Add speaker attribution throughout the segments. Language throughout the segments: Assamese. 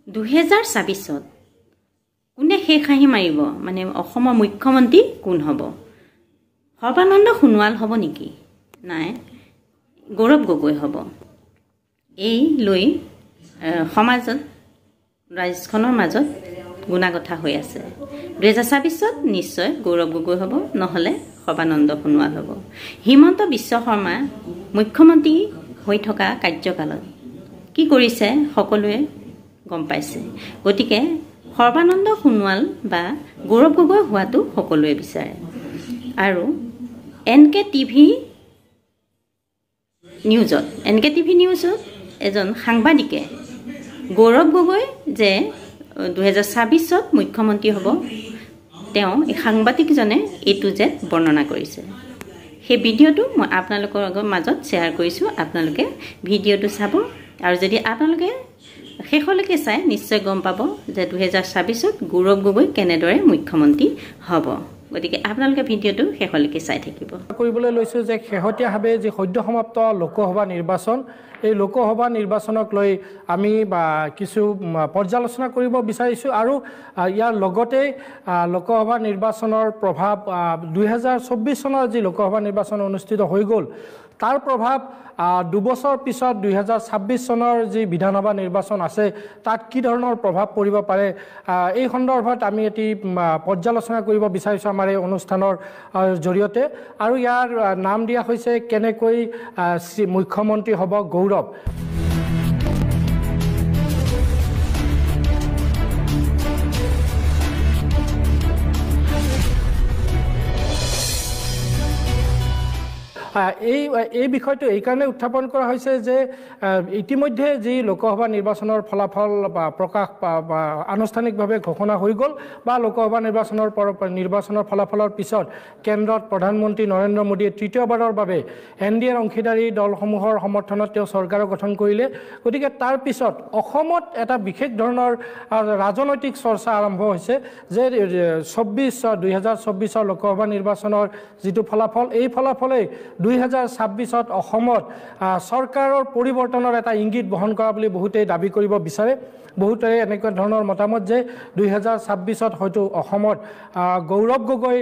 Speaker 1: 2024 কোনে শেষ হাঁহি মাৰিব মানে অসমৰ মুখ্যমন্ত্ৰী কোন হ'ব সৰ্বানন্দ সোণোৱাল হ'ব নেকি নাই গৌৰৱ গগৈ হ'ব এই লৈ সমাজত ৰাজ্যখনৰ মাজত গুণাগথা হৈ আছে 2024 নিশ্চয় গৌৰৱ গগৈ হ'ব নহলে সৰ্বানন্দ সোণোৱাল হ'ব হিমন্ত বিশ্ব শৰ্মা মুখ্যমন্ত্ৰী হৈ থকা কাৰ্যকালত কি কৰিছে সকলোৱে গম পাইছে গতিকে সৰ্বানন্দ সোণোৱাল বা গৌৰৱ গগৈ হোৱাটো সকলোৱে বিচাৰে আৰু এনকে টিভি নিউজত এজন সাংবাদিকে গৌৰৱ গগৈ যে 2024 মুখ্যমন্ত্ৰী হ'ব তেওঁ এই সাংবাদিকজনে A to Z বৰ্ণনা কৰিছে সেই ভিডিঅ'টো মই আপোনালোকৰ মাজত শ্বেয়াৰ কৰিছোঁ আপোনালোকে ভিডিঅ'টো চাব আৰু যদি আপোনালোকে শেষলৈকে চাই নিশ্চয় গম পাব যে 2024 গৌৰৱ গগৈ কেনেদৰে মুখ্যমন্ত্ৰী হ'ব গতিকে আপোনালোকে ভিডিঅ'টো শেষলৈকে চাই থাকিব
Speaker 2: কৰিবলৈ লৈছো যে শেহতীয়াভাৱে যে সদ্য সমাপ্ত লোকসভা নিৰ্বাচন এই লোকসভা নিৰ্বাচনক লৈ আমি কিছু পৰ্যালোচনা কৰিব বিচাৰিছো আৰু ইয়াৰ লগতে লোকসভা নিৰ্বাচনৰ প্ৰভাৱ 2024 চনৰ যি লোকসভা নিৰ্বাচন অনুষ্ঠিত হৈ গ'ল তাৰ প্ৰভাৱ দুবছৰ পিছত 2026 চনৰ যি বিধানসভা নিৰ্বাচন আছে তাত কি ধৰণৰ প্ৰভাৱ পৰিব পাৰে এই সন্দৰ্ভত আমি এটি পৰ্যালোচনা কৰিব বিচাৰিছো আমাৰ এই অনুষ্ঠানৰ জৰিয়তে আৰু ইয়াৰ নাম দিয়া হৈছে কেনেকৈ মুখ্যমন্ত্ৰী হ'ব গৌৰৱ এই বিষয়টো এই কাৰণে উত্থাপন কৰা হৈছে যে ইতিমধ্যে যি লোকসভা নিৰ্বাচনৰ ফলাফল প্ৰকাশ আনুষ্ঠানিকভাৱে ঘোষণা হৈ গ'ল বা লোকসভা নিৰ্বাচনৰ ফলাফলৰ পিছত কেন্দ্ৰত প্ৰধানমন্ত্ৰী নৰেন্দ্ৰ মোদীয়ে তৃতীয়বাৰৰ বাবে এনডিএৰ অংশীদাৰী দলসমূহৰ সমৰ্থনত তেওঁ চৰকাৰ গঠন কৰিলে গতিকে তাৰ পিছত অসমত এটা বিশেষ ধৰণৰ ৰাজনৈতিক চৰ্চা আৰম্ভ হৈছে যে 2024 লোকসভা নিৰ্বাচনৰ যিটো ফলাফল এই ফলাফলে 2026 অসমত চৰকাৰৰ পৰিৱৰ্তনৰ এটা ইংগিত বহন কৰা বুলি বহুতেই দাবী কৰিব বিচাৰে বহুতে এনেকুৱা ধৰণৰ মতামত যে 2026 হয়তো অসমত গৌৰৱ গগৈ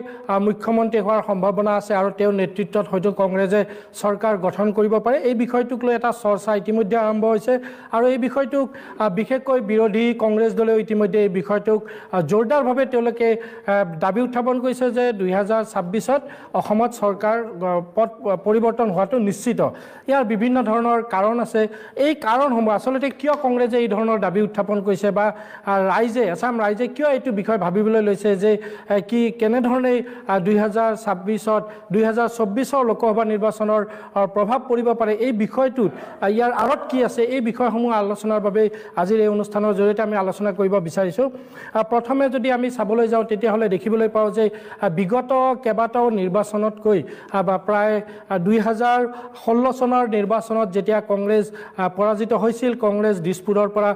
Speaker 2: মুখ্যমন্ত্ৰী হোৱাৰ সম্ভাৱনা আছে আৰু তেওঁৰ নেতৃত্বত হয়তো কংগ্ৰেছে চৰকাৰ গঠন কৰিব পাৰে এই বিষয়টোক লৈ এটা চৰ্চা ইতিমধ্যে আৰম্ভ হৈছে আৰু এই বিষয়টোক বিশেষকৈ বিৰোধী কংগ্ৰেছ দলে ইতিমধ্যে এই বিষয়টোক জোৰদাৰভাৱে তেওঁলোকে দাবী উত্থাপন কৰিছে যে 2026 অসমত চৰকাৰ পদ পৰিৱৰ্তন হোৱাটো নিশ্চিত ইয়াৰ বিভিন্ন ধৰণৰ কাৰণ আছে এই কাৰণসমূহ আচলতে কিয় কংগ্ৰেছে এই ধৰণৰ দাবী উত্থাপন কৰিছে বা আসাম ৰাইজে কিয় এইটো বিষয় ভাবিবলৈ লৈছে যে কি কেনে ধৰণে 2024 লোকসভা নিৰ্বাচনৰ প্ৰভাৱ পৰিব পাৰে এই বিষয়টোত ইয়াৰ আঁৰত কি আছে এই বিষয়সমূহ আলোচনাৰ বাবে আজিৰ এই অনুষ্ঠানৰ জৰিয়তে আমি আলোচনা কৰিব বিচাৰিছো প্ৰথমে যদি আমি চাবলৈ যাওঁ তেতিয়াহ'লে দেখিবলৈ পাওঁ যে বিগত কেইবাটাও নিৰ্বাচনতকৈ বা প্ৰায় 2016 চনৰ নিৰ্বাচনত যেতিয়া কংগ্ৰেছ পৰাজিত হৈছিল কংগ্ৰেছ দিছপুৰৰ পৰা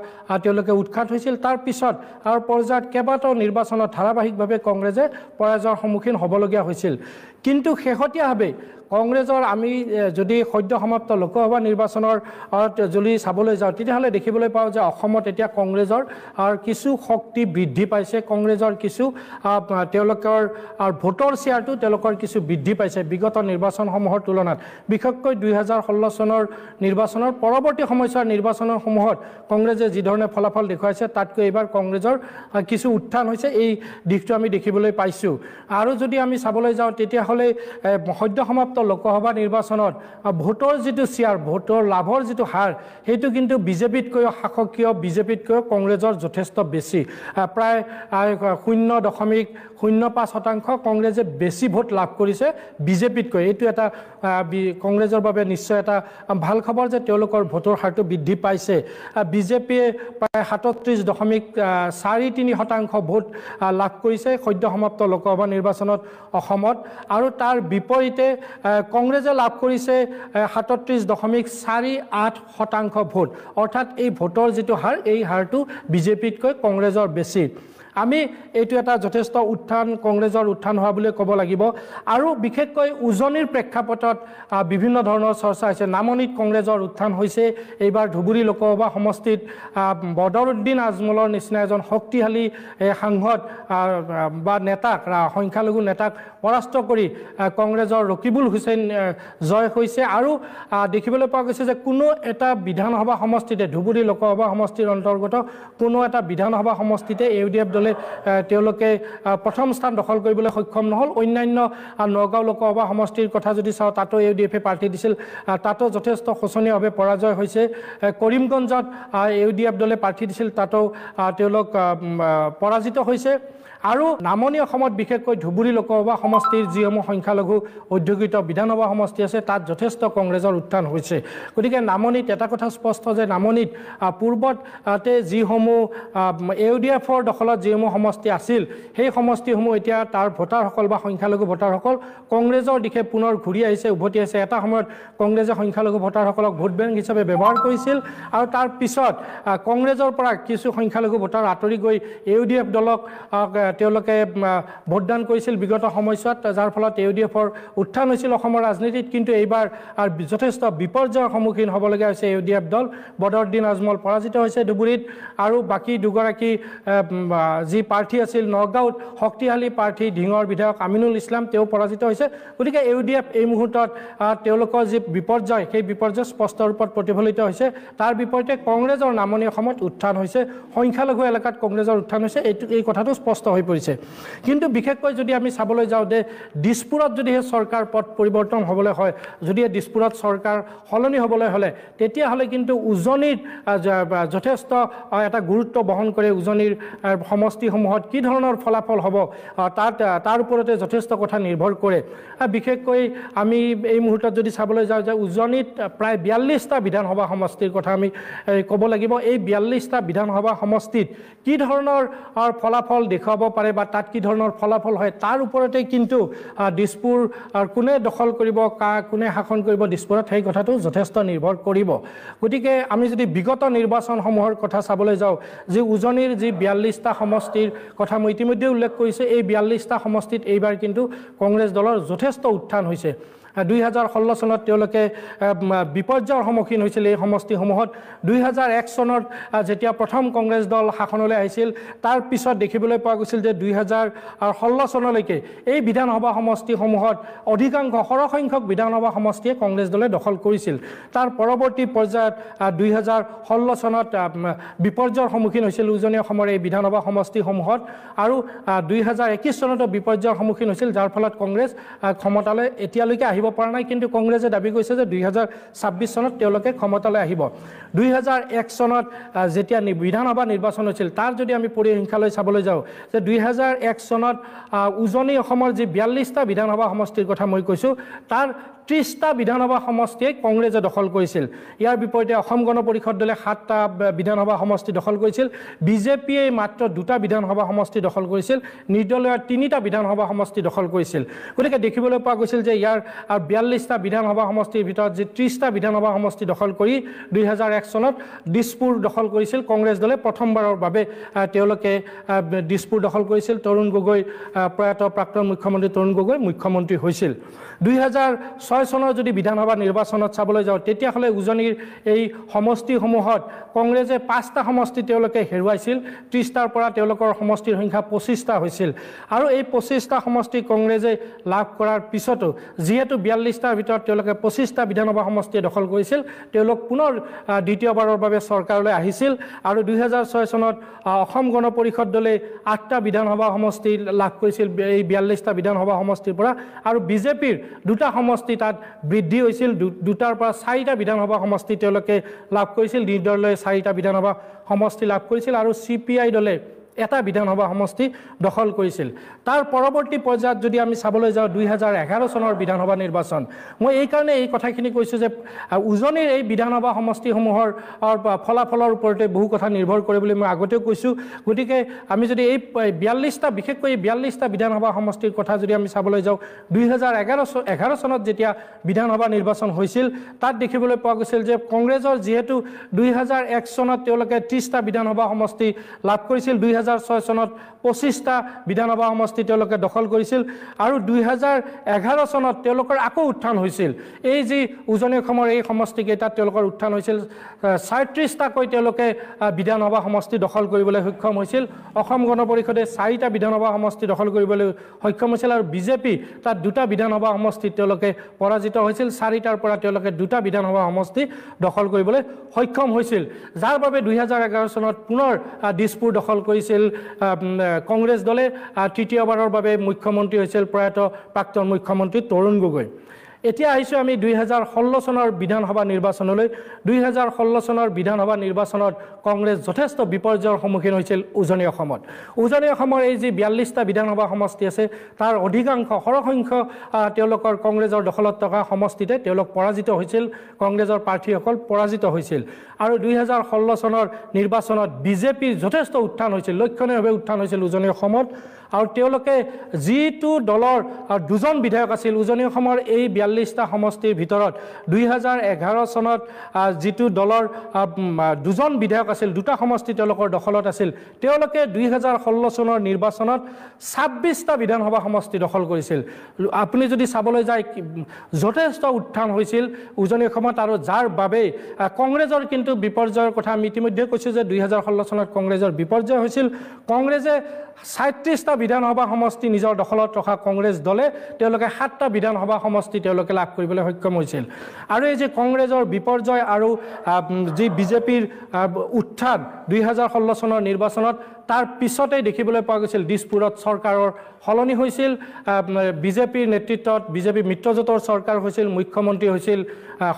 Speaker 2: তেওঁলোকে উৎখাত হৈছিল তাৰ পিছত আৰু পৰ্যায়ত কেইবাটাও নিৰ্বাচনত ধাৰাবাহিকভাৱে কংগ্ৰেছে পৰাজয়ৰ সন্মুখীন হ'বলগীয়া হৈছিল কিন্তু শেহতীয়াভাৱে কংগ্ৰেছৰ আমি যদি সদ্য সমাপ্ত লোকসভা নিৰ্বাচনৰ যদি চাবলৈ যাওঁ তেতিয়াহ'লে দেখিবলৈ পাওঁ যে অসমত এতিয়া কংগ্ৰেছৰ কিছু শক্তি বৃদ্ধি পাইছে কংগ্ৰেছৰ কিছু তেওঁলোকৰ ভোটৰ শ্বেয়াৰটো তেওঁলোকৰ কিছু বৃদ্ধি পাইছে বিগত নিৰ্বাচনসমূহৰ তুলনাত বিশেষকৈ 2016 চনৰ নিৰ্বাচনৰ পৰৱৰ্তী সময়ছোৱাৰ নিৰ্বাচনসমূহত কংগ্ৰেছে যি ধৰণে ফলাফল দেখুৱাইছে তাতকৈ এইবাৰ কংগ্ৰেছৰ কিছু উত্থান হৈছে এই দিশটো আমি দেখিবলৈ পাইছোঁ আৰু যদি আমি চাবলৈ যাওঁ তেতিয়াহ'লে সদ্য সমাপ্ত লোকসভা নিৰ্বাচনত ভোটৰ যিটো শ্বেয়াৰ ভোটৰ লাভৰ যিটো হাৰ সেইটো কিন্তু বিজেপিতকৈ শাসকীয় বিজেপিতকৈ কংগ্ৰেছৰ যথেষ্ট বেছি প্ৰায় 0.05% কংগ্ৰেছে বেছি ভোট লাভ কৰিছে বিজেপিতকৈ এইটো এটা কংগ্ৰেছৰ বাবে নিশ্চয় এটা ভাল খবৰ যে তেওঁলোকৰ ভোটৰ হাৰটো বৃদ্ধি পাইছে বিজেপিয়ে প্ৰায় 37.43% ভোট লাভ কৰিছে সদ্য সমাপ্ত লোকসভা নিৰ্বাচনত অসমত আৰু তাৰ বিপৰীতে কংগ্ৰেছে লাভ কৰিছে 37.48% ভোট অৰ্থাৎ এই ভোটৰ যিটো হাৰ এই হাৰটো বিজেপিতকৈ কংগ্ৰেছৰ বেছি আমি এইটো এটা যথেষ্ট উত্থান কংগ্ৰেছৰ উত্থান হোৱা বুলি ক'ব লাগিব আৰু বিশেষকৈ উজনিৰ প্ৰেক্ষাপটত বিভিন্ন ধৰণৰ চৰ্চা হৈছে নামনিত কংগ্ৰেছৰ উত্থান হৈছে এইবাৰ ধুবুৰী লোকসভা সমষ্টিত বদৰুদ্দিন আজমলৰ নিচিনা এজন শক্তিশালী সাংসদ বা নেতাক সংখ্যালঘু নেতাক পৰাস্ত কৰি কংগ্ৰেছৰ ৰকিবুল হুছেইন জয় হৈছে আৰু দেখিবলৈ পোৱা গৈছে যে কোনো এটা বিধানসভা সমষ্টিতে ধুবুৰী লোকসভা সমষ্টিৰ অন্তৰ্গত কোনো এটা বিধানসভা সমষ্টিতে ইউডিএফ দলে তেওঁলোকে প্ৰথম স্থান দখল কৰিবলৈ সক্ষম নহল অন্যান্য নগাঁও লোকসভা সমষ্টিৰ কথা যদি চাওঁ তাতো ইউডিএফে প্ৰাৰ্থী দিছিল তাতো যথেষ্ট শোচনীয়ভাৱে পৰাজয় হৈছে কৰিমগঞ্জত ইউডিএফ দলে প্ৰাৰ্থী দিছিল তাতো তেওঁলোক পৰাজিত হৈছে আৰু নামনি অসমত বিশেষকৈ ধুবুৰী লোকসভা সমষ্টিৰ যিসমূহ সংখ্যালঘু অধ্যুষিত বিধানসভা সমষ্টি আছে তাত যথেষ্ট কংগ্ৰেছৰ উত্থান হৈছে গতিকে নামনিত এটা কথা স্পষ্ট যে নামনিত পূৰ্বতে যিসমূহ ইউডিএফৰ দখলত যিসমূহ সমষ্টি আছিল সেই সমষ্টিসমূহ এতিয়া তাৰ ভোটাৰসকল বা সংখ্যালঘু ভোটাৰসকল কংগ্ৰেছৰ দিশে পুনৰ ঘূৰি আহিছে উভতি আহিছে এটা সময়ত কংগ্ৰেছে সংখ্যালঘু ভোটাৰসকলক ভোট বেংক হিচাপে ব্যৱহাৰ কৰিছিল আৰু তাৰ পিছত কংগ্ৰেছৰ পৰা কিছু সংখ্যালঘু ভোটাৰ আঁতৰি গৈ ইউডিএফ দলক তেওঁলোকে ভোটদান কৰিছিল বিগত সময়ছোৱাত যাৰ ফলত ইউডিএফৰ উত্থান হৈছিল অসমৰ ৰাজনীতিত কিন্তু এইবাৰ যথেষ্ট বিপৰ্যয়ৰ সন্মুখীন হ'বলগীয়া হৈছে ইউডিএফ দল বদৰুদ্দিন আজমল পৰাজিত হৈছে ধুবুৰীত আৰু বাকী দুগৰাকী যি প্ৰাৰ্থী আছিল নগাঁৱত শক্তিশালী প্ৰাৰ্থী ঢিঙৰ বিধায়ক আমিনুল ইছলাম তেওঁ পৰাজিত হৈছে গতিকে ইউডিএফ এই মুহূৰ্তত তেওঁলোকৰ যি বিপৰ্যয় সেই বিপৰ্যয় স্পষ্ট ৰূপত প্ৰতিফলিত হৈছে তাৰ বিপৰীতে কংগ্ৰেছৰ নামনি অসমত উত্থান হৈছে সংখ্যালঘু এলেকাত কংগ্ৰেছৰ উত্থান হৈছে এই কথাটো স্পষ্ট হৈ পৰিছে কিন্তু বিশেষকৈ যদি আমি চাবলৈ যাওঁ যে দিছপুৰত যদি সেই চৰকাৰ পথ পৰিৱৰ্তন হ'বলৈ হয় যদি দিছপুৰত চৰকাৰ সলনি হ'বলৈ হ'লে তেতিয়াহ'লে কিন্তু উজনিত যথেষ্ট এটা গুৰুত্ব বহন কৰে উজনিৰ সমষ্টিসমূহত কি ধৰণৰ ফলাফল হ'ব তাৰ ওপৰতে যথেষ্ট কথা নিৰ্ভৰ কৰে বিশেষকৈ আমি এই মুহূৰ্তত যদি চাবলৈ যাওঁ যে উজনিত প্ৰায় 42টা বিধানসভা সমষ্টিৰ কথা আমি ক'ব লাগিব এই 42টা বিধানসভা সমষ্টিত কি ধৰণৰ ফলাফল দেখুৱাব পাৰে বা তাত কি ধৰণৰ ফলাফল হয় তাৰ ওপৰতে কিন্তু দিছপুৰ কোনে দখল কৰিব কোনে শাসন কৰিব দিছপুৰত সেই কথাটো যথেষ্ট নিৰ্ভৰ কৰিব গতিকে আমি যদি বিগত নিৰ্বাচনসমূহৰ কথা চাবলৈ যাওঁ যে উজনিৰ যি 42টা সমষ্টিৰ কথা মই ইতিমধ্যে উল্লেখ কৰিছে এই 42টা সমষ্টিত এইবাৰ কিন্তু কংগ্ৰেছ দলৰ যথেষ্ট উত্থান হৈছে 2016 চনত তেওঁলোকে বিপৰ্যয়ৰ সন্মুখীন হৈছিল এই সমষ্টিসমূহত 2001 চনত যেতিয়া প্ৰথম কংগ্ৰেছ দল শাসনলৈ আহিছিল তাৰ পিছত দেখিবলৈ পোৱা গৈছিল যে 2016 চনলৈকে এই বিধানসভা সমষ্টিসমূহত অধিকাংশ সৰহসংখ্যক বিধানসভা সমষ্টিয়ে কংগ্ৰেছ দলে দখল কৰিছিল তাৰ পৰৱৰ্তী পৰ্যায়ত 2016 চনত বিপৰ্যয়ৰ সন্মুখীন হৈছিল উজনি অসমৰ এই বিধানসভা সমষ্টিসমূহত আৰু 2021 চনতো বিপৰ্যয়ৰ সন্মুখীন হৈছিল যাৰ ফলত কংগ্ৰেছ ক্ষমতালৈ এতিয়ালৈকে আহিব পৰা নাই কিন্তু কংগ্ৰেছে দাবী কৰিছে যে 2026 চনত তেওঁলোকে ক্ষমতালৈ আহিব 2001 চনত যেতিয়া বিধানসভা নিৰ্বাচন হৈছিল তাৰ যদি আমি পৰিসংখ্যালৈ চাবলৈ যাওঁ যে 2001 চনত উজনি অসমৰ যি 42টা বিধানসভা সমষ্টিৰ কথা মই কৈছো তাৰ 30টা বিধানসভা সমষ্টিয়ে কংগ্ৰেছে দখল কৰিছিল ইয়াৰ বিপৰীতে অসম গণ পৰিষদ দলে 7টা বিধানসভা সমষ্টি দখল কৰিছিল বিজেপিয়ে মাত্ৰ 2টা বিধানসভা সমষ্টি দখল কৰিছিল নিৰ্দলীয় 3টা বিধানসভা সমষ্টি দখল কৰিছিল গতিকে দেখিবলৈ পোৱা গৈছিল যে ইয়াৰ 42টা বিধানসভা সমষ্টিৰ ভিতৰত যে 30টা বিধানসভা সমষ্টি দখল কৰি 2001 চনত দিছপুৰ দখল কৰিছিল কংগ্ৰেছ দলে প্ৰথমবাৰৰ বাবে তেওঁলোকে দিছপুৰ দখল কৰিছিল তৰুণ গগৈ প্ৰয়াত প্ৰাক্তন মুখ্যমন্ত্ৰী তৰুণ গগৈ মুখ্যমন্ত্ৰী হৈছিল 2006 চনৰ যদি বিধানসভা নিৰ্বাচনত চাবলৈ যাওঁ তেতিয়াহ'লে উজনিৰ এই সমষ্টিসমূহত কংগ্ৰেছে 5টা সমষ্টি তেওঁলোকে হেৰুৱাইছিল 30টাৰ পৰা তেওঁলোকৰ সমষ্টিৰ সংখ্যা 25টা হৈছিল আৰু এই 25টা সমষ্টি কংগ্ৰেছে লাভ কৰাৰ পিছতো যিহেতু 42টাৰ ভিতৰত তেওঁলোকে 25টা বিধানসভা সমষ্টিয়ে দখল কৰিছিল তেওঁলোক পুনৰ দ্বিতীয়বাৰৰ বাবে চৰকাৰলৈ আহিছিল আৰু 2006 চনত অসম গণ পৰিষদ দলে 8টা বিধানসভা সমষ্টি লাভ কৰিছিল এই 42টা বিধানসভা সমষ্টিৰ পৰা আৰু বিজেপিৰ 2টা সমষ্টি তাত বৃদ্ধি হৈছিল 2টাৰ পৰা 4টা বিধানসভা সমষ্টি তেওঁলোকে লাভ কৰিছিল নিৰ্দলীয় 4টা বিধানসভা সমষ্টি লাভ কৰিছিল আৰু CPI দলে এটা বিধানসভা সমষ্টি দখল কৰিছিল তাৰ পৰৱৰ্তী পৰ্যায়ত যদি আমি চাবলৈ যাওঁ 2011 চনৰ বিধানসভা নিৰ্বাচন মই এই কাৰণে এই কথাখিনি কৈছো যে উজনিৰ এই বিধানসভা সমষ্টিসমূহৰ ফলাফলৰ ওপৰতে বহু কথা নিৰ্ভৰ কৰে বুলি মই আগতেও কৈছো গতিকে আমি যদি এই 42টা বিশেষকৈ 42টা বিধানসভা সমষ্টিৰ কথা যদি আমি চাবলৈ যাওঁ 2011 চনত যেতিয়া বিধানসভা নিৰ্বাচন হৈছিল তাত দেখিবলৈ পোৱা গৈছিল যে কংগ্ৰেছৰ যেহেতু 2001 চনত তেওঁলোকে 30টা বিধানসভা সমষ্টি লাভ কৰিছিল 2006 চনত 25টা বিধানসভা সমষ্টি তেওঁলোকে দখল কৰিছিল আৰু 2011 চনত তেওঁলোকৰ আকৌ উত্থান হৈছিল এই যি উজনি অসমৰ এই সমষ্টিকেইটাত তেওঁলোকৰ উত্থান হৈছিল 37টাকৈ তেওঁলোকে বিধানসভা সমষ্টি দখল কৰিবলৈ সক্ষম হৈছিল অসম গণ পৰিষদে 4টা বিধানসভা সমষ্টি দখল কৰিবলৈ সক্ষম হৈছিল আৰু বিজেপি তাত 2টা বিধানসভা সমষ্টি তেওঁলোকে পৰাজিত হৈছিল 4টাৰ পৰা তেওঁলোকে 2টা বিধানসভা সমষ্টি দখল কৰিবলৈ সক্ষম হৈছিল যাৰ বাবে 2011 চনত পুনৰ দিছপুৰ দখল কৰিছিল কংগ্ৰেছ দলে তৃতীয়বাৰৰ বাবে মুখ্যমন্ত্ৰী হৈছিল প্ৰয়াত প্ৰাক্তন মুখ্যমন্ত্ৰী তৰুণ গগৈ এতিয়া আহিছো আমি 2016 চনৰ বিধানসভা নিৰ্বাচনলৈ 2016 চনৰ বিধানসভা নিৰ্বাচনত কংগ্ৰেছ যথেষ্ট বিপৰ্যয়ৰ সন্মুখীন হৈছিল উজনি অসমত উজনি অসমৰ এই যি 42টা বিধানসভা সমষ্টি আছে তাৰ অধিকাংশ সৰহসংখ্য তেওঁলোকৰ কংগ্ৰেছৰ দখলত থকা সমষ্টিতে তেওঁলোক পৰাজিত হৈছিল কংগ্ৰেছৰ প্ৰাৰ্থীসকল পৰাজিত হৈছিল আৰু 2016 চনৰ নিৰ্বাচনত বিজেপিৰ যথেষ্ট উত্থান হৈছিল লক্ষণীয়ভাৱে উত্থান হৈছিল উজনি অসমত আৰু তেওঁলোকে যিটো দলৰ দুজন বিধায়ক আছিল উজনি অসমৰ এই 42টা সমষ্টিৰ ভিতৰত 2011 চনত যিটো দলৰ দুজন বিধায়ক আছিল দুটা সমষ্টি তেওঁলোকৰ দখলত আছিল তেওঁলোকে 2016 চনৰ নিৰ্বাচনত 26টা বিধানসভা সমষ্টি দখল কৰিছিল আপুনি যদি চাবলৈ যায় যথেষ্ট উত্থান হৈছিল উজনি অসমত আৰু যাৰ বাবে কংগ্ৰেছৰ কিন্তু বিপৰ্যয়ৰ কথা আমি ইতিমধ্যে কৈছো যে 2016 চনত কংগ্ৰেছৰ বিপৰ্যয় হৈছিল কংগ্ৰেছে 37টা বিধানসভা সমষ্টি নিজৰ দখলত ৰখা কংগ্ৰেছ দলে তেওঁলোকে 7টা বিধানসভা সমষ্টি তেওঁলোকে লাভ কৰিবলৈ সক্ষম হৈছিল আৰু এই যে কংগ্ৰেছৰ বিপৰ্যয় আৰু যি বিজেপিৰ উত্থান 2016 চনৰ নিৰ্বাচনত তাৰ পিছতে দেখিবলৈ পোৱা গৈছিল দিছপুৰত চৰকাৰৰ হলনি হৈছিল বিজেপিৰ নেতৃত্বত বিজেপি মিত্ৰজোঁটৰ চৰকাৰ হৈছিল মুখ্যমন্ত্ৰী হৈছিল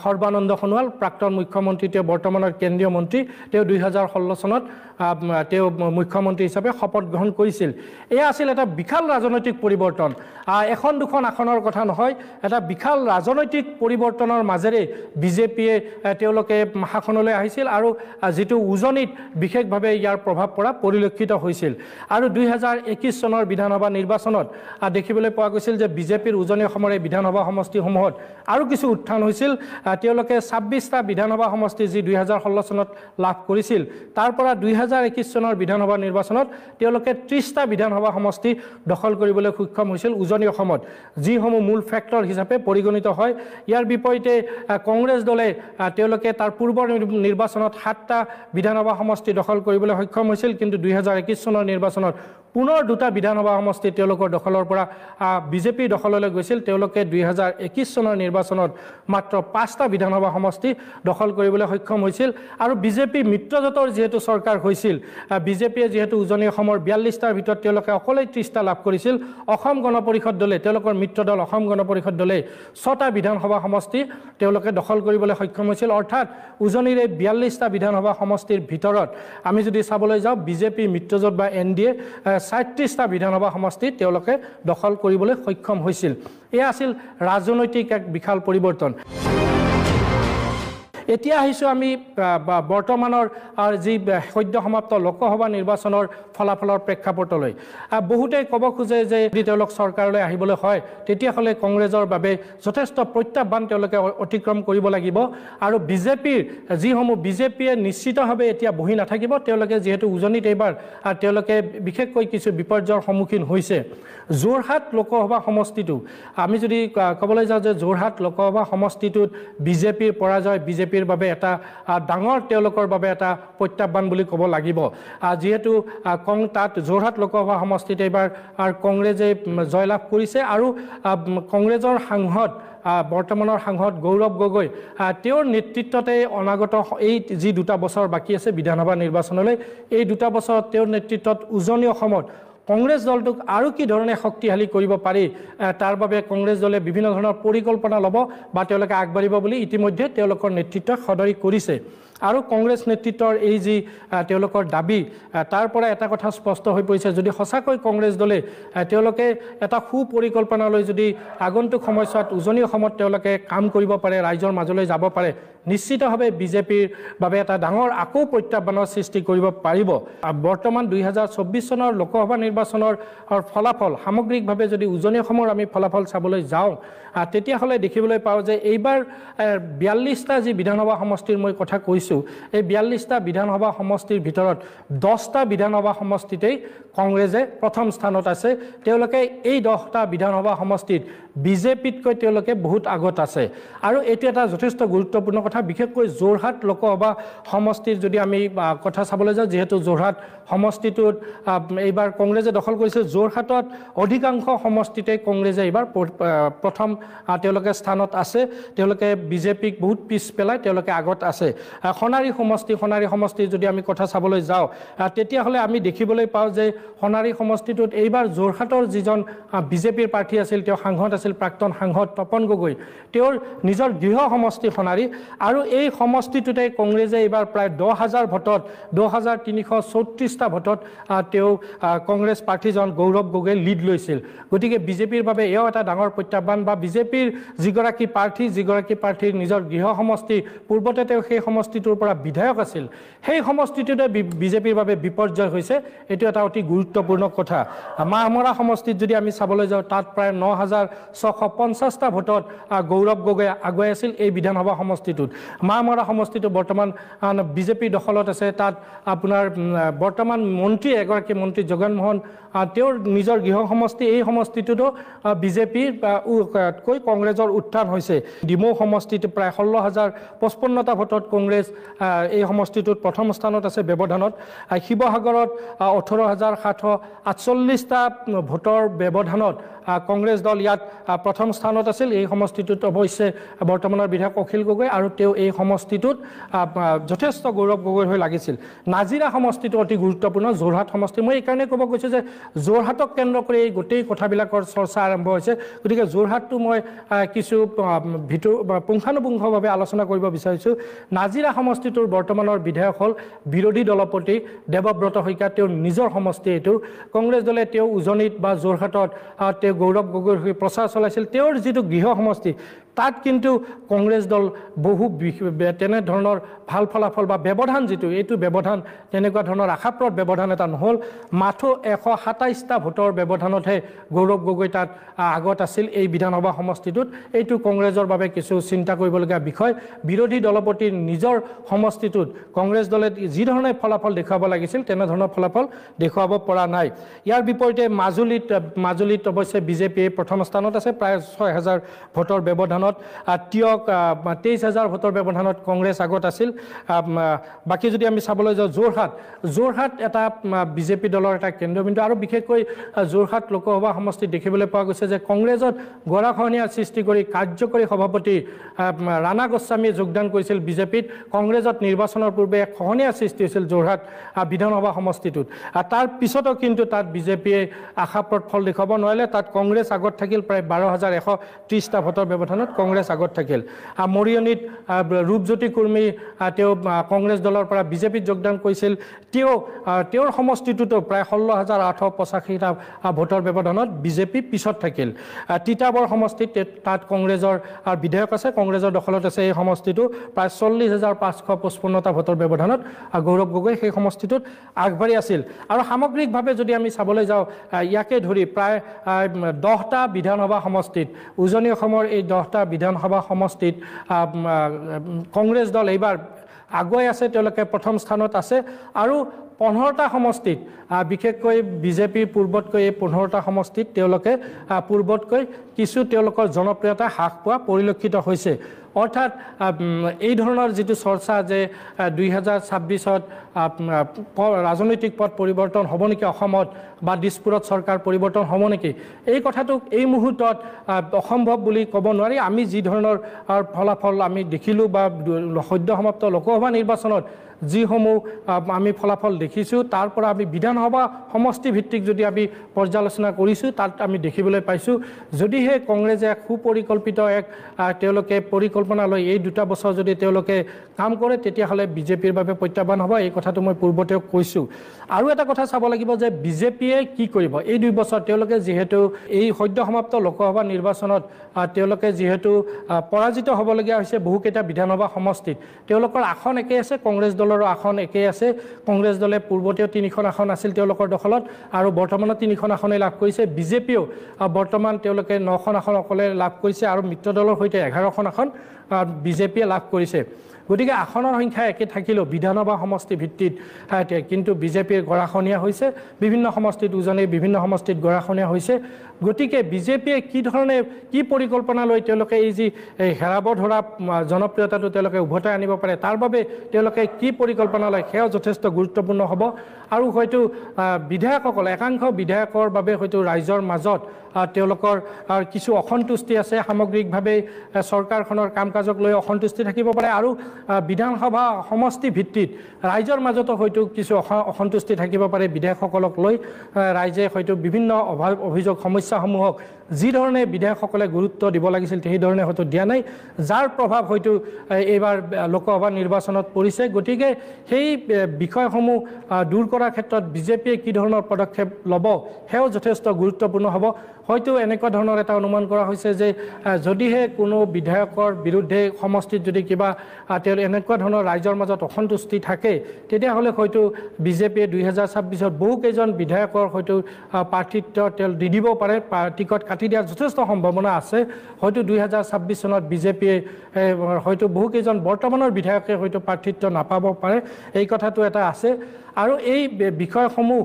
Speaker 2: সৰ্বানন্দ সোণোৱাল প্ৰাক্তন মুখ্যমন্ত্ৰী তেওঁ বৰ্তমানৰ কেন্দ্ৰীয় মন্ত্ৰী তেওঁ 2016 চনত তেওঁ মুখ্যমন্ত্ৰী হিচাপে শপত গ্ৰহণ কৰিছিল এয়া আছিল এটা বিশাল ৰাজনৈতিক পৰিৱৰ্তন এখন দুখন আসনৰ কথা নহয় এটা বিশাল ৰাজনৈতিক পৰিৱৰ্তনৰ মাজেৰে বিজেপিয়ে তেওঁলোকে শাসনলৈ আহিছিল আৰু যেটো উজনিত বিশেষভাৱে ইয়াৰ প্ৰভাৱ পৰা পৰিলক্ষিত হৈছিল আৰু 2021 চনৰ বিধানসভা নিৰ্বাচনত দেখিবলৈ পোৱা গৈছিল যে বিজেপিৰ উজনি অসমৰ বিধানসভা সমষ্টিসমূহত আৰু কিছু উত্থান হৈছিল তেওঁলোকে 26টা বিধানসভা সমষ্টি যি 2016 চনত লাভ কৰিছিল তাৰ পৰা 2021 চনৰ বিধানসভা নিৰ্বাচনত তেওঁলোকে 30টা বিধানসভা সমষ্টি দখল কৰিবলৈ সক্ষম হৈছিল উজনি অসমত যিসমূহ মূল ফেক্টৰ হিচাপে পৰিগণিত হয় ইয়াৰ বিপৰীতে কংগ্ৰেছ দলে তেওঁলোকে তাৰ পূৰ্বৰ নিৰ্বাচনত 7টা বিধানসভা সমষ্টি দখল কৰিবলৈ সক্ষম হৈছিল কিন্তু 2021 চনৰ নিৰ্বাচনত পুনৰ 2টা বিধানসভা সমষ্টি তেওঁলোকৰ দখলৰ পৰা বিজেপি দখললৈ গৈছিল তেওঁলোকে 2021 চনৰ নিৰ্বাচনত মাত্ৰ 5টা বিধানসভা সমষ্টি দখল কৰিবলৈ সক্ষম হৈছিল আৰু বিজেপি মিত্ৰজোঁটৰ যেহেতু চৰকাৰ হৈছিল বিজেপিয়ে যেহেতু উজনি অসমৰ 42টাৰ ভিতৰত তেওঁলোকে অকলে 30টা লাভ কৰিছিল অসম গণ পৰিষদ দলে তেওঁলোকৰ মিত্ৰ দল অসম গণ পৰিষদ দলে 6টা বিধানসভা সমষ্টি তেওঁলোকে দখল কৰিবলৈ সক্ষম হৈছিল অৰ্থাৎ উজনিৰ 42টা বিধানসভা সমষ্টিৰ ভিতৰত আমি যদি চাবলৈ যাওঁ বিজেপি মিত্ৰজোঁট বা এনডিএ 37টা বিধানসভা সমষ্টি তেওঁলোকে দখল কৰিবলৈ সক্ষম হৈছিল এয়া আছিল ৰাজনৈতিক এক বিশাল পৰিৱৰ্তন এতিয়া আহিছো আমি বৰ্তমানৰ যি সদ্য সমাপ্ত লোকসভা নিৰ্বাচনৰ ফলাফলৰ প্ৰেক্ষাপটলৈ বহুতে ক'ব খোজে যে যদি তেওঁলোক চৰকাৰলৈ আহিবলৈ হয় তেতিয়াহ'লে কংগ্ৰেছৰ বাবে যথেষ্ট প্ৰত্যাহ্বান তেওঁলোকে অতিক্ৰম কৰিব লাগিব আৰু বিজেপিৰ যিসমূহ বিজেপিয়ে নিশ্চিতভাৱে এতিয়া বহি নাথাকিব তেওঁলোকে যেহেতু উজনিত এইবাৰ তেওঁলোকে বিশেষকৈ কিছু বিপৰ্যয়ৰ সন্মুখীন হৈছে যোৰহাট লোকসভা সমষ্টিটো আমি যদি ক'বলৈ যাওঁ যে যোৰহাট লোকসভা সমষ্টিটোত বিজেপিৰ পৰাজয় বিজেপিৰ বাবে এটা ডাঙৰ তেওঁলোকৰ বাবে এটা প্ৰত্যাহ্বান বুলি ক'ব লাগিব যেহেতু তাত যোৰহাট লোকসভা সমষ্টিত এইবাৰ কংগ্ৰেছে জয়লাভ কৰিছে আৰু কংগ্ৰেছৰ সাংসদ বৰ্তমানৰ সাংসদ গৌৰৱ গগৈ তেওঁৰ নেতৃত্বতে অনাগত এই যি 2টা বছৰ বাকী আছে বিধানসভা নিৰ্বাচনলৈ এই 2টা বছৰত তেওঁৰ নেতৃত্বত উজনি অসমত কংগ্ৰেছ দলটোক আৰু কি ধৰণে শক্তিশালী কৰিব পাৰি তাৰ বাবে কংগ্ৰেছ দলে বিভিন্ন ধৰণৰ পৰিকল্পনা ল'ব বা তেওঁলোকে আগবাঢ়িব বুলি ইতিমধ্যে তেওঁলোকৰ নেতৃত্বক সদৰি কৰিছে আৰু কংগ্ৰেছ নেতৃত্বৰ এই যি তেওঁলোকৰ দাবী তাৰ পৰা এটা কথা স্পষ্ট হৈ পৰিছে যদি সঁচাকৈ কংগ্ৰেছ দলে তেওঁলোকে এটা সুপৰিকল্পনা লৈ যদি আগন্তুক সময়ছোৱাত উজনি অসমত তেওঁলোকে কাম কৰিব পাৰে ৰাইজৰ মাজলৈ যাব পাৰে নিশ্চিতভাৱে বিজেপিৰ বাবে এটা ডাঙৰ আকৌ প্ৰত্যাহ্বানৰ সৃষ্টি কৰিব পাৰিব বৰ্তমান 2024 চনৰ লোকসভা নিৰ্বাচনৰ ফলাফল সামগ্ৰিকভাৱে যদি উজনি অসমৰ আমি ফলাফল চাবলৈ যাওঁ তেতিয়াহ'লে দেখিবলৈ পাওঁ যে এইবাৰ 42টা যি বিধানসভা সমষ্টিৰ মই কথা কৈছোঁ কৈছোঁ এই 42টা বিধানসভা সমষ্টিৰ ভিতৰত 10টা বিধানসভা সমষ্টিতেই কংগ্ৰেছে প্ৰথম স্থানত আছে তেওঁলোকে এই 10টা বিধানসভা সমষ্টিত বিজেপিতকৈ তেওঁলোকে বহুত আগত আছে আৰু এইটো এটা যথেষ্ট গুৰুত্বপূৰ্ণ কথা বিশেষকৈ যোৰহাট লোকসভা সমষ্টিৰ যদি আমি কথা চাবলৈ যাওঁ যেহেতু যোৰহাট সমষ্টিটোত এইবাৰ কংগ্ৰেছে দখল কৰিছে যোৰহাটত অধিকাংশ সমষ্টিতে কংগ্ৰেছে এইবাৰ প্ৰথম তেওঁলোকে স্থানত আছে তেওঁলোকে বিজেপিক বহুত পিছ পেলাই তেওঁলোকে আগত আছে খনাৰী সমষ্টি যদি আমি কথা চাবলৈ যাওঁ তেতিয়াহ'লে আমি দেখিবলৈ পাওঁ যে খনাৰী সমষ্টিটোত এইবাৰ যোৰহাটৰ যিজন বিজেপিৰ প্ৰাৰ্থী আছিল তেওঁ সাংসদ আছিল প্ৰাক্তন সাংসদ তপন গগৈ তেওঁৰ নিজৰ গৃহ সমষ্টি খনাৰী আৰু এই সমষ্টিটোতে কংগ্ৰেছে এইবাৰ প্ৰায় 10,000 ভোটত 10,334টা ভোটত তেওঁ কংগ্ৰেছ প্ৰাৰ্থীজন গৌৰৱ গগৈ লিড লৈছিল গতিকে বিজেপিৰ বাবে এয়াও এটা ডাঙৰ প্ৰত্যাহ্বান বা বিজেপিৰ যিগৰাকী প্ৰাৰ্থীৰ নিজৰ গৃহ সমষ্টি পূৰ্বতে তেওঁ সেই সমষ্টিটোৰ পৰা বিধায়ক আছিল সেই সমষ্টিটোতে বিজেপিৰ বাবে বিপৰ্যয় হৈছে এইটো এটা অতি গুৰুত্বপূৰ্ণ কথা মাহমৰা সমষ্টিত যদি আমি চাবলৈ যাওঁ তাত প্ৰায় 9,650টা ভোটত গৌৰৱ গগৈ আগুৱাই আছিল এই বিধানসভা সমষ্টিটোত মাহমৰা সমষ্টিটো বৰ্তমান বিজেপিৰ দখলত আছে তাত আপোনাৰ বৰ্তমান এগৰাকী মন্ত্ৰী জগনমোহন তেওঁৰ নিজৰ গৃহ সমষ্টি এই সমষ্টিটোতো বিজেপিৰ কৈ কংগ্ৰেছৰ উত্থান হৈছে ডিমৌ সমষ্টিত প্ৰায় 16,055টা ভোটত কংগ্ৰেছ এই সমষ্টিটোত প্ৰথম স্থানত আছে ব্যৱধানত শিৱসাগৰত 18,748টা ভোটৰ ব্যৱধানত কংগ্ৰেছ দল ইয়াত প্ৰথম স্থানত আছিল এই সমষ্টিটোত অৱশ্যে বৰ্তমানৰ বিধায়ক অখিল গগৈ আৰু তেওঁ এই সমষ্টিটোত যথেষ্ট গৌৰৱ গগৈ হৈ লাগিছিল নাজিৰা সমষ্টিটো অতি গুৰুত্বপূৰ্ণ যোৰহাট সমষ্টি মই এইকাৰণে ক'ব গৈছোঁ যে যোৰহাটক কেন্দ্ৰ কৰি এই গোটেই কথাবিলাকৰ চৰ্চা আৰম্ভ হৈছে গতিকে যোৰহাটটো মই কিছু পুংখানুপুংখভাৱে আলোচনা কৰিব বিচাৰিছোঁ নাজিৰা সমষ্টিটোৰ বৰ্তমানৰ বিধায়ক হ'ল বিৰোধী দলপতি দেৱব্ৰত শইকীয়া তেওঁৰ নিজৰ সমষ্টি এইটো কংগ্ৰেছ দলে তেওঁ উজনিত বা যোৰহাটত তেওঁ গৌৰৱ গগৈৰ হৈ প্ৰচাৰ চলাইছিল তেওঁৰ যিটো গৃহ সমষ্টি তাত কিন্তু কংগ্ৰেছ দল বহু তেনেধৰণৰ ভাল ফলাফল বা ব্যৱধান যিটো এইটো ব্যৱধান তেনেকুৱা ধৰণৰ আশাপ্ৰদ ব্যৱধান এটা নহ'ল মাথো 127টা ভোটৰ ব্যৱধানতহে গৌৰৱ গগৈ তাত আগত আছিল এই বিধানসভা সমষ্টিটোত এইটো কংগ্ৰেছৰ বাবে কিছু চিন্তা কৰিবলগীয়া বিষয় বিৰোধী দলপতিৰ নিজৰ সমষ্টিটোত কংগ্ৰেছ দলে যি ধৰণে ফলাফল দেখুৱাব লাগিছিল তেনেধৰণৰ ফলাফল দেখুৱাব পৰা নাই ইয়াৰ বিপৰীতে মাজুলীত অৱশ্যে বিজেপিয়ে প্ৰথম স্থানত আছে প্ৰায় 6,000 ভোটৰ ব্যৱধান তিয়ক 23,000 ভোটৰ ব্যৱধানত কংগ্ৰেছ আগত আছিল বাকী যদি আমি চাবলৈ যাওঁ যোৰহাট এটা বিজেপি দলৰ এটা কেন্দ্ৰবিন্দু আৰু বিশেষকৈ যোৰহাট লোকসভা সমষ্টিত দেখিবলৈ পোৱা গৈছে যে কংগ্ৰেছত গৰাখহনীয়া সৃষ্টি কৰি কাৰ্যকৰী সভাপতি ৰাণা গোস্বামীয়ে যোগদান কৰিছিল বিজেপিত কংগ্ৰেছত নিৰ্বাচনৰ পূৰ্বে এক খহনীয়া সৃষ্টি হৈছিল যোৰহাট বিধানসভা সমষ্টিটোত তাৰ পিছতো কিন্তু তাত বিজেপিয়ে আশাপ্ৰদ ফল দেখুৱাব নোৱাৰিলে তাত কংগ্ৰেছ আগত থাকিল প্ৰায় 12,130টা ভোটৰ ব্যৱধানত কংগ্ৰেছ আগত থাকিল মৰিয়নিত ৰূপজ্যোতি কুৰ্মী তেওঁ কংগ্ৰেছ দলৰ পৰা বিজেপিত যোগদান কৰিছিল তেওঁৰ সমষ্টিটোতো প্ৰায় 16,885টা ভোটৰ ব্যৱধানত বিজেপি পিছত থাকিল তিতাবৰ সমষ্টিত তাত কংগ্ৰেছৰ বিধায়ক আছে কংগ্ৰেছৰ দখলত আছে এই সমষ্টিটো প্ৰায় 40,555টা ভোটৰ ব্যৱধানত গৌৰৱ গগৈ সেই সমষ্টিটোত আগবাঢ়ি আছিল আৰু সামগ্ৰিকভাৱে যদি আমি চাবলৈ যাওঁ ইয়াকে ধৰি প্ৰায় 10টা বিধানসভা সমষ্টিত উজনি অসমৰ এই 10টা বিধানসভা সমষ্টিত কংগ্ৰেছ দল এইবাৰ আগুৱাই আছে তেওঁলোকে প্ৰথম স্থানত আছে আৰু 15টা সমষ্টিত বিশেষকৈ বিজেপিৰ পূৰ্বতকৈ এই 15টা সমষ্টিত তেওঁলোকে পূৰ্বতকৈ কিছু তেওঁলোকৰ জনপ্ৰিয়তা হ্ৰাস পোৱা পৰিলক্ষিত হৈছে অৰ্থাৎ এই ধৰণৰ যিটো চৰ্চা যে 2026ত ৰাজনৈতিক পথ পৰিৱৰ্তন হ'ব নেকি অসমত বা দিছপুৰত চৰকাৰ পৰিৱৰ্তন হ'ব নেকি এই কথাটোক এই মুহূৰ্তত অসম্ভৱ বুলি ক'ব নোৱাৰি আমি যি ধৰণৰ ফলাফল আমি দেখিলোঁ বা সদ্য সমাপ্ত লোকসভা নিৰ্বাচনত যিসমূহ আমি ফলাফল দেখিছোঁ তাৰ পৰা আমি বিধানসভা সমষ্টি ভিত্তিক যদি আমি পৰ্যালোচনা কৰিছোঁ তাত আমি দেখিবলৈ পাইছোঁ যদিহে কংগ্ৰেছে সুপৰিকল্পিত তেওঁলোকে পৰিকল্পনা লৈ এই 2টা বছৰ যদি তেওঁলোকে কাম কৰে তেতিয়াহ'লে বিজেপিৰ বাবে প্ৰত্যাহ্বান হ'ব এই কথাটো মই পূৰ্বতেও কৈছোঁ আৰু এটা কথা চাব লাগিব যে বিজেপিয়ে কি কৰিব এই 2 বছৰ তেওঁলোকে যিহেতু এই সদ্য সমাপ্ত লোকসভা নিৰ্বাচনত তেওঁলোকে যিহেতু পৰাজিত হ'বলগীয়া হৈছে বহুকেইটা বিধানসভা সমষ্টিত তেওঁলোকৰ আসন একে আছে কংগ্ৰেছ দলৰো আসন একেই আছে কংগ্ৰেছ দলে পূৰ্বতেও 3খন আসন আছিল তেওঁলোকৰ দখলত আৰু বৰ্তমানত 3খন আসনেই লাভ কৰিছে বিজেপিয়েও বৰ্তমান তেওঁলোকে 9খন আসন অকলে লাভ কৰিছে আৰু মিত্ৰ দলৰ সৈতে 11খন আসন বিজেপিয়ে লাভ কৰিছে গতিকে আসনৰ সংখ্যা একে থাকিলেও বিধানসভা সমষ্টি ভিত্তিত কিন্তু বিজেপিৰ গৰাখনীয়া হৈছে, বিভিন্ন সমষ্টিত উজনি বিভিন্ন সমষ্টিত গৰাখনীয়া হৈছে। গতিকে বিজেপিয়ে কি ধৰণে কি পৰিকল্পনা লৈ তেওঁলোকে এই যি হেৰাব ধৰা জনপ্ৰিয়তাটো তেওঁলোকে উভতাই আনিব পাৰে, তাৰ বাবে তেওঁলোকে কি পৰিকল্পনা লয় সেয়াও যথেষ্ট গুৰুত্বপূৰ্ণ হ'ব। আৰু হয়তো বিধায়কসকল একাংশ বিধায়কৰ বাবে হয়তো ৰাইজৰ মাজত তেওঁলোকৰ কিছু অসন্তুষ্টি আছে, সামগ্ৰিকভাৱে চৰকাৰখনৰ কাম কাজক লৈ অসন্তুষ্টি থাকিব পাৰে, আৰু বিধানসভা সমষ্টি ভিত্তিত ৰাইজৰ মাজতো হয়তো কিছু অসন্তুষ্টি থাকিব পাৰে বিধায়কসকলক লৈ। ৰাইজে হয়তো বিভিন্ন অভিযোগ সমস্যাসমূহক যি ধৰণে বিধায়কসকলে গুৰুত্ব দিব লাগিছিল সেই ধৰণে হয়তো দিয়া নাই, যাৰ প্ৰভাৱ হয়তো এইবাৰ লোকসভা নিৰ্বাচনত পৰিছে। গতিকে সেই বিষয়সমূহ দূৰ কৰাৰ ক্ষেত্ৰত বিজেপিয়ে কি ধৰণৰ পদক্ষেপ ল'ব সেয়াও যথেষ্ট গুৰুত্বপূৰ্ণ হ'ব। হয়তো এনেকুৱা ধৰণৰ এটা অনুমান কৰা হৈছে যে যদিহে কোনো বিধায়কৰ বিৰুদ্ধে সমষ্টিত যদি কিবা তেওঁ এনেকুৱা ধৰণৰ ৰাইজৰ মাজত অসন্তুষ্টি থাকে, তেতিয়াহ'লে হয়তো বিজেপিয়ে 2026ত বহুকেইজন বিধায়কৰ হয়তো প্ৰাৰ্থিত্ব তেওঁ দি দিব পাৰে, টিকট কাটি দিয়াৰ যথেষ্ট সম্ভাৱনা আছে। হয়তো 2026 চনত বিজেপিয়ে হয়তো বহুকেইজন বৰ্তমানৰ বিধায়কে হয়তো প্ৰাৰ্থিত্ব নাপাব পাৰে, এই কথাটো এটা আছে। আৰু এই বিষয়সমূহ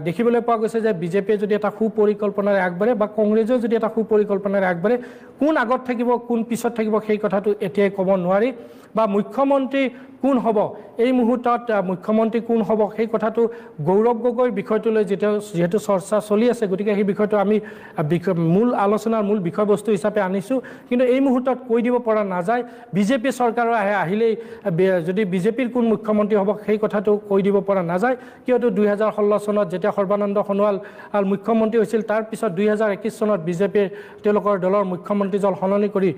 Speaker 2: দেখিবলৈ পোৱা গৈছে যে বিজেপিয়ে যদি এটা সুপৰিকল্পনাৰে আগবাঢ়ে বা কংগ্ৰেছেও যদি এটা সুপৰিকল্পনাৰে আগবাঢ়ে, কোন আগত থাকিব কোন পিছত থাকিব সেই কথাটো এতিয়াই ক'ব নোৱাৰি। বা মুখ্যমন্ত্ৰী কোন হ'ব, এই মুহূৰ্তত মুখ্যমন্ত্ৰী কোন হ'ব সেই কথাটো গৌৰৱ গগৈৰ বিষয়টোলৈ যিহেতু চৰ্চা চলি আছে, গতিকে সেই বিষয়টো আমি মূল আলোচনাৰ মূল বিষয়বস্তু হিচাপে আনিছোঁ। কিন্তু এই মুহূৰ্তত কৈ দিব পৰা নাযায়। বিজেপি চৰকাৰৰ আহিলেই যদি বিজেপিৰ কোন মুখ্যমন্ত্ৰী হ'ব সেই কথাটো কৈ দিব পৰা নাযায়, কিয়তো 2016 চনত যেতিয়া সৰ্বানন্দ সোণোৱাল মুখ্যমন্ত্ৰী হৈছিল, তাৰপিছত 2021 চনত বিজেপিয়ে তেওঁলোকৰ দলৰ মুখ্যমন্ত্ৰীজন সলনি কৰি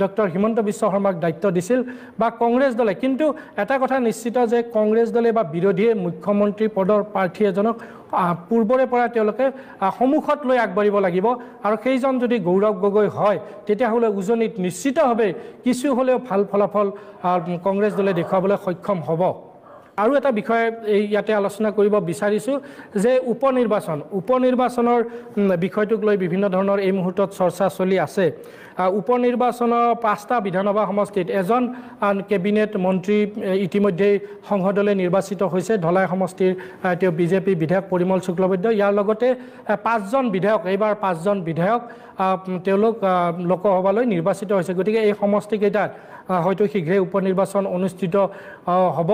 Speaker 2: ডক্টৰ হিমন্ত বিশ্ব শৰ্মাক দায়িত্ব দিছিল বা কংগ্ৰেছ দলে। কিন্তু এটা কথা নিশ্চিত যে কংগ্ৰেছ দলে বা বিৰোধীয়ে মুখ্যমন্ত্ৰী পদৰ প্ৰাৰ্থী এজনক পূৰ্বৰে পৰা তেওঁলোকে সন্মুখত লৈ আগবাঢ়িব লাগিব, আৰু সেইজন যদি গৌৰৱ গগৈ হয় তেতিয়াহ'লে উজনিত নিশ্চিতভাৱে কিছু হ'লেও ভাল ফলাফল কংগ্ৰেছ দলে দেখুৱাবলৈ সক্ষম হ'ব। আৰু এটা বিষয়ে ইয়াতে আলোচনা কৰিব বিচাৰিছোঁ যে উপনিৰ্বাচনৰ বিষয়টোক লৈ বিভিন্ন ধৰণৰ এই মুহূৰ্তত চৰ্চা চলি আছে। উপনিৰ্বাচনৰ 5টা বিধানসভা সমষ্টিত এজন কেবিনেট মন্ত্ৰী ইতিমধ্যেই সংসদলৈ নিৰ্বাচিত হৈছে। ধলাই সমষ্টিৰ তেওঁ বিজেপি বিধায়ক পৰিমল শুক্লবৈদ্য, ইয়াৰ লগতে 5জন বিধায়ক, এইবাৰ 5জন বিধায়ক তেওঁলোক লোকসভালৈ নিৰ্বাচিত হৈছে। গতিকে এই সমষ্টিকেইটাত হয়তো শীঘ্ৰে উপনিৰ্বাচন অনুষ্ঠিত হ'ব।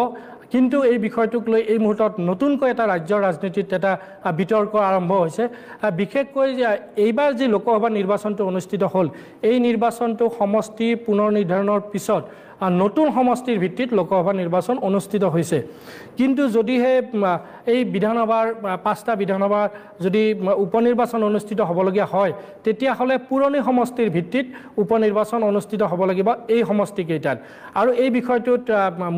Speaker 2: কিন্তু এই বিষয়টোক লৈ এই মুহূৰ্তত নতুনকৈ এটা ৰাজ্যৰ ৰাজনীতিত এটা বিতৰ্ক আৰম্ভ হৈছে। বিশেষকৈ এইবাৰ যি লোকসভা নিৰ্বাচনটো অনুষ্ঠিত হ'ল, এই নিৰ্বাচনটো সমষ্টি পুনৰ নিৰ্ধাৰণৰ পিছত নতুন সমষ্টিৰ ভিত্তিত লোকসভা নিৰ্বাচন অনুষ্ঠিত হৈছে। কিন্তু যদিহে এই বিধানসভাৰ 5টা বিধানসভাৰ যদি উপনিৰ্বাচন অনুষ্ঠিত হ'বলগীয়া হয়, তেতিয়াহ'লে পুৰণি সমষ্টিৰ ভিত্তিত উপনিৰ্বাচন অনুষ্ঠিত হ'ব লাগিব এই সমষ্টিকেইটাত। আৰু এই বিষয়টোত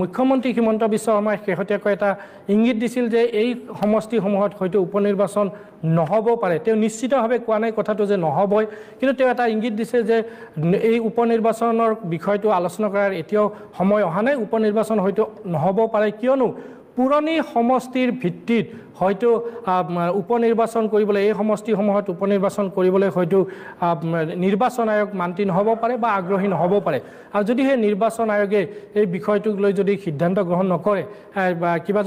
Speaker 2: মুখ্যমন্ত্ৰী হিমন্ত বিশ্ব শৰ্মাই শেহতীয়াকৈ এটা ইংগিত দিছিল যে এই সমষ্টিসমূহত হয়তো উপনিৰ্বাচন নহ'ব পাৰে। তেওঁ নিশ্চিতভাৱে কোৱা নাই কথাটো যে নহ'বই, কিন্তু তেওঁ এটা ইংগিত দিছে যে এই উপনিৰ্বাচনৰ বিষয়টো আলোচনা কৰাৰ এতিয়াও সময় অহা নাই, উপনিৰ্বাচন হয়তো নহ'ব পাৰে, কিয়নো পুৰণি সমষ্টিৰ ভিত্তিত হয়তো উপনিৰ্বাচন কৰিবলৈ এই সমষ্টিসমূহত উপনিৰ্বাচন কৰিবলৈ হয়তো নিৰ্বাচন আয়োগ মান্তি নহ'ব পাৰে বা আগ্ৰহী নহ'ব পাৰে। আৰু যদি সেই নিৰ্বাচন আয়োগে এই বিষয়টোক লৈ যদি সিদ্ধান্ত গ্ৰহণ নকৰে বা কিবা